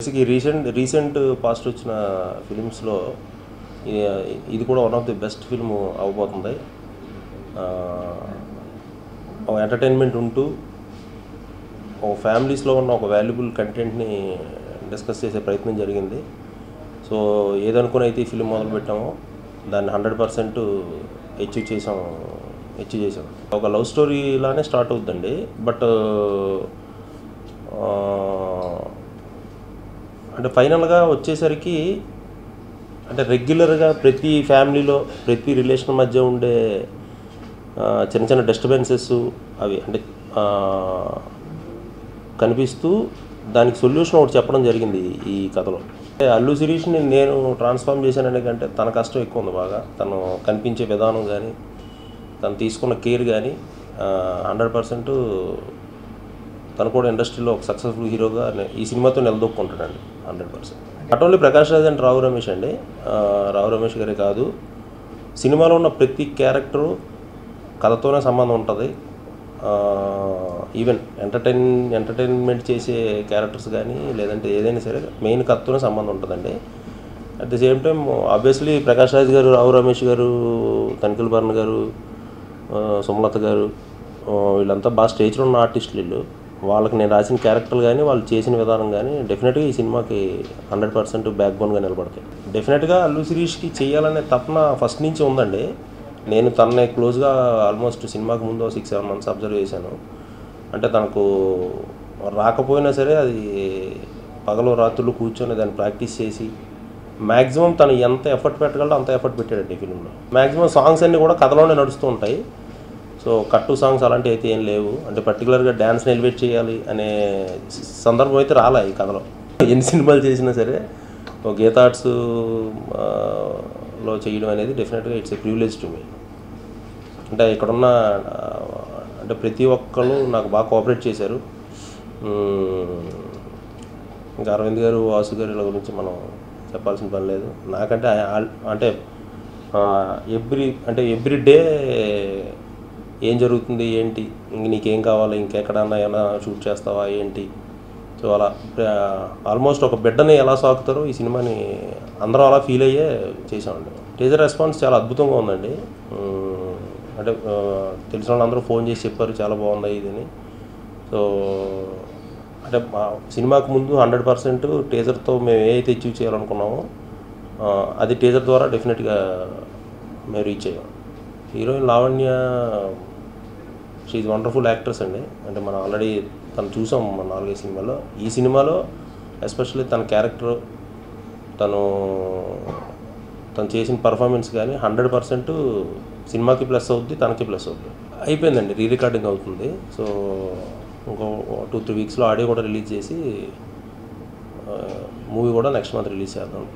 బేసిక్‌గా recent past వచ్చిన ఫిల్మ్స్‌లో ఇది కూడా one of the best film అవ్వబోతుంది. ఒక ఎంటర్‌టైన్‌మెంట్ ఉంటూ ఒక ఫ్యామిలీస్‌లో ఉన్న ఒక వాల్యుబుల్ కంటెంట్‌ని డిస్కస్ చేసే ప్రయత్నం జరిగింది. సో ఏదనుకుని అయితే ఈ ఫిల్మ్ మొదలుపెట్టామో దాన్ని 100% అచీవ్ చేసాం. ఒక లవ్ స్టోరీ లానే స్టార్ట్ అవుద్దండి. బట్ అంటే ఫైనల్గా వచ్చేసరికి అంటే రెగ్యులర్గా ప్రతి ఫ్యామిలీలో ప్రతి రిలేషన్ మధ్య ఉండే చిన్న చిన్న డిస్టర్బెన్సెస్ అవి అంటే కనిపిస్తూ దానికి సొల్యూషన్ ఒకటి చెప్పడం జరిగింది ఈ కథలో. అంటే అల్లు శిరీష్ని నేను ట్రాన్స్ఫార్మ్ చేశాననే కంటే తన కష్టం ఎక్కువ ఉంది. బాగా తను కనిపించే విధానం కానీ తను తీసుకున్న కేర్ కానీ 100% తను కూడా ఇండస్ట్రీలో ఒక సక్సెస్ఫుల్ హీరోగా ఈ సినిమాతో నిలదొక్కుంటాడండి 100%. Not only Prakash Raj and Rao Ramesh అండి, రావు రమేష్ గారే కాదు, సినిమాలో ఉన్న ప్రతి క్యారెక్టరు కథతోనే సంబంధం ఉంటుంది. ఈవెన్ ఎంటర్టైన్మెంట్ చేసే క్యారెక్టర్స్ కానీ లేదంటే ఏదైనా సరే మెయిన్ కథతోనే సంబంధం ఉంటుందండి. At the same time obviously Prakash Raj గారు, రావు రమేష్ గారు, తనిఖీల్ భరణ్ గారు, సుమలత గారు వీళ్ళంతా బాగా స్టేజ్లో ఉన్న ఆర్టిస్టులు. వీళ్ళు వాళ్ళకి నేను రాసిన క్యారెక్టర్లు కానీ వాళ్ళు చేసిన విధానం కానీ డెఫినెట్గా ఈ సినిమాకి 100% బ్యాక్ బోన్గా నిలబడతాయి. డెఫినెట్గా అల్లు శిరీష్కి చేయాలనే తపన ఫస్ట్ నుంచి ఉందండి. నేను తనని క్లోజ్గా ఆల్మోస్ట్ సినిమాకి ముందు 6-7 months అబ్జర్వ్ చేశాను. అంటే తనకు రాకపోయినా సరే అది పగలు రాత్రులు కూర్చొని దాన్ని ప్రాక్టీస్ చేసి మ్యాక్సిమం తను ఎంత ఎఫర్ట్ పెట్టగలడో అంత ఎఫర్ట్ పెట్టాడండి ఈ ఫిల్మ్లో. మ్యాక్సిమం సాంగ్స్ అన్నీ కూడా కథలోనే నడుస్తూ ఉంటాయి. సో కట్టు సాంగ్స్ అలాంటివి అయితే ఏం లేవు. అంటే పర్టికులర్గా డ్యాన్స్ని ఎలివేట్ చేయాలి అనే సందర్భం అయితే రాలే ఈ కథలో. ఎన్ని సినిమాలు చేసినా సరే ఒక గీతా ఆర్ట్స్లో చేయడం అనేది డెఫినెట్గా it's a privilege to me. అంటే ఇక్కడున్న అంటే ప్రతి ఒక్కరు నాకు బాగా కోఆపరేట్ చేశారు. ఇంకా అరవింద్ గారు, వాసు గారు ఇలా గురించి మనం చెప్పాల్సిన పని లేదు. నాకంటే అంటే ఎవ్రీ డే ఏం జరుగుతుంది, ఏంటి, నీకేం కావాలి, ఇంకెక్కడన్నా ఏమైనా షూట్ చేస్తావా ఏంటి, సో అలా ఆల్మోస్ట్ ఒక బిడ్డని ఎలా సాకుతారో ఈ సినిమాని అందరం అలా ఫీల్ అయ్యే చేసామండి. టీజర్ రెస్పాన్స్ చాలా అద్భుతంగా ఉందండి. అంటే తెలిసిన వాళ్ళందరూ ఫోన్ చేసి చెప్పారు చాలా బాగుంది ఇదని. సో అంటే మా సినిమాకు ముందు 100% టీజర్తో మేము ఏదైతే అచీవ్ చేయాలనుకున్నామో అది టీజర్ ద్వారా డెఫినెట్గా మేము రీచ్ అయ్యాం. Heroine Lavanya, she is wonderful actress అండి. అంటే మనం ఆల్రెడీ తను చూసాం మన 4-5 సినిమాలో. ఈ సినిమాలో ఎస్పెషల్లీ తన క్యారెక్టర్, తను చేసిన పర్ఫార్మెన్స్ కానీ 100% సినిమాకి ప్లస్ అవుద్ది, తనకి ప్లస్ అవుద్ది. అయిపోయిందండి, రీ రికార్డింగ్ అవుతుంది. సో ఇంకో 2-3 weeksలో ఆడియో కూడా రిలీజ్ చేసి మూవీ కూడా నెక్స్ట్ మంత్ రిలీజ్ చేద్దాం.